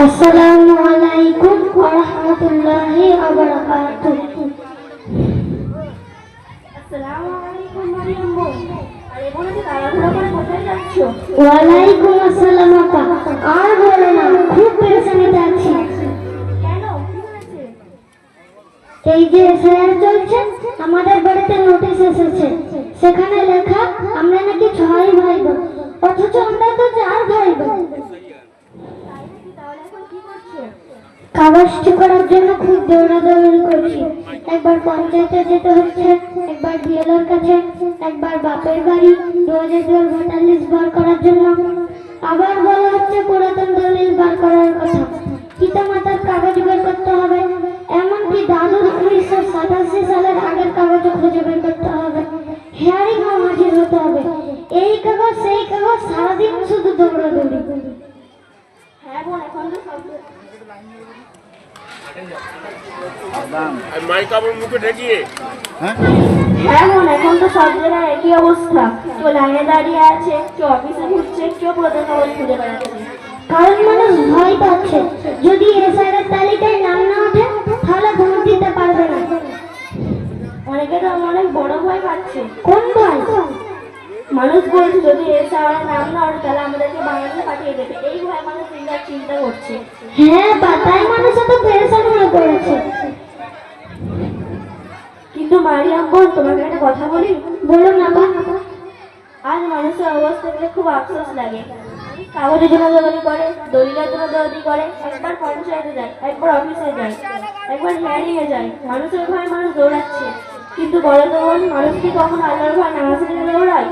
আসসালামু আলাইকুম ওয়া রাহমাতুল্লাহি ওয়া বারাকাতুহু। আসসালামু আলাইকুম মারিয়াম বোন। আরে বোন, যে তাড়াহুড়ো করে কোথায় যাচ্ছ? ওয়ালাইকুম আসসালাম আপা। আর বলো না, খুব পেরেশানিতে আছি। কেন, কি হয়েছে? এই যে স্যার চলছে, আমাদের বাড়িতে নোটিশ এসেছে, সেখানে লেখা আমরা নাকি 6 ভাই বোন, অথচ আমরা তো 4 ভাই বোন। তাই নাকি? তাহলে এখন কি করছো? কাগজটি করার জন্য খুব দৌড়াদৌড়ি করছি। একবার পঞ্চায়েতে যেতে হচ্ছে, একবার বিএলওর কাছে, একবার বাপের বাড়ি 2002 ভোটার লিস্ট বার করার জন্য, আবার বলা হচ্ছে পুরাতন দলিল বার করার কথা, পিতামাতার কাগজ বের করতে হবে, এমনকি দাদুর 1987 সালের আগের কাগজও খুঁজে বের করতে হবে, হিয়ারিংও হাজির হতে হবে। এই কাগজ সেই কাগজ, সারাদিন শুধু দৌড়াদৌড়ি। হ্যাঁ বোন, এখন তো সব মাই কাপড় মুখে ঢেকিয়ে হ্যাঁ বোন, এখন তো সব জায়গায় একই অবস্থা। কেউ লাইনে দাঁড়িয়ে আছে, কেউ অফিসে ঘুরছে, কেউ পুরাতন কাগজ খুঁজে বেড়াচ্ছে। কারণ মানুষ ভয় পাচ্ছে, যদি এসআইআর তালিকায় নাম না ওঠে তাহলে ভোট দিতে পারবে না। অনেকে তো অনেক বড় ভয় পাচ্ছে। কোন ভয়? মানুষ বলছে যদি এসআইআর নাম না ওঠে তাহলে আমাদেরকে বাংলাদেশে পাঠিয়ে দেবে। এই ভয় মানুষ চিন্তা করছে। হ্যাঁ, তাই মানুষ এত পেরেশান হয়ে পড়েছে। কিন্তু মারিয়াম বোন, তোমাকে একটা কথা বলি। বলো না বা। আজ মানুষের অবস্থা দেখে খুব আফসোস লাগে। কাগজের জন্য দৌড়াদৌড়ি করে, দলিলের জন্য দৌড়াদৌড়ি করে, একবার পঞ্চায়েতে যায়, একবার অফিসে যায়, একবার হিয়ারিংয়ে যায়। মানুষের ভয় মানুষ দৌড়াচ্ছে, কিন্তু বলো তো বোন, মানুষ কি কখনো আল্লাহর ভয় নামাজের জন্য দৌড়ায়?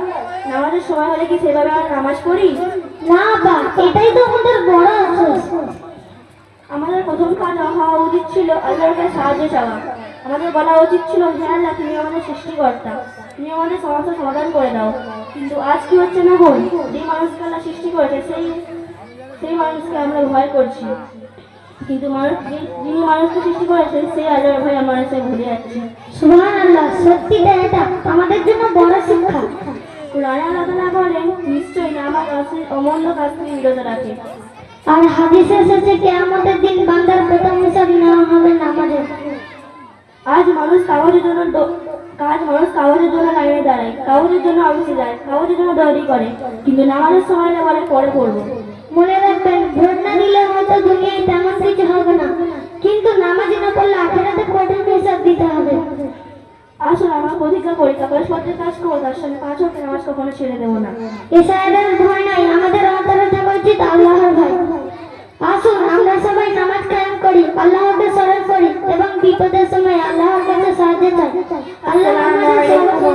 নামাজের সময় হলে কি সেভাবে আমরা নামাজ পড়ি? না বা, এটাই তো আমাদের বড় আফসোস। আমাদের প্রথম কাজ হওয়া উচিত ছিল আল্লাহর কাছে সাহায্য চাওয়া। আমাদের বলা উচিত ছিল, হে আল্লাহ, তুমি আমাদের সৃষ্টিকর্তা, তুমি আমাদের সমস্যার সমাধান করে দাও। কিন্তু আজ কি হচ্ছে না বোন, যে মানুষকে আল্লাহ সৃষ্টি করেছে সেই মানুষকে আমরা ভয় করছি। কিন্তু যিনি মানুষকে সৃষ্টি করেছেন সেই আল্লাহর ভয় আমরা সে ভুলে যাচ্ছি। সুবহানাল্লাহ, সত্যিটা এটা আমাদের জন্য বড় শিক্ষা। কোরআনে আল্লাহ তাআলা বলেন, নিশ্চয়ই নামাজ অমূল্য কাজ থেকে বিরত রাখে। আর হাদিসে এসেছে কিয়ামতের দিন বান্দার প্রথম হিসাব নেওয়া হবে নামাজের। আজ মানুষ কাগজের জন্য লাইনে দাঁড়ায়, কাগজের জন্য অফিসে যায়, কাগজের জন্য দৌড়ি করে, কিন্তু নামাজের সময় বলে পরে পড়বো। মনে রাখবেন, ভোট না দিলে হয়তো দুনিয়ায় তেমন কিছু হবে না, কিন্তু নামাজ না পড়লে আখিরাতে কঠিন হিসাব দিতে হবে। আসুন আমরা প্রতিজ্ঞা করি, কাগজপত্রের কাজ করবো, তার সঙ্গে 5 ওয়াক্ত নামাজ কখনো ছেড়ে দেবো না। এসআইআর ভয় নাই, আমাদের অন্তরে থাকা উচিত আল্লাহর ভয়। আসুন আমরা সবাই নামাজ কায়েম করি, আল্লাহকে স্মরণ করি এবং বিপদের সময় আল্লাহর কাছে সাহায্য চাই। আল্লাহ আমাদের সবাইকে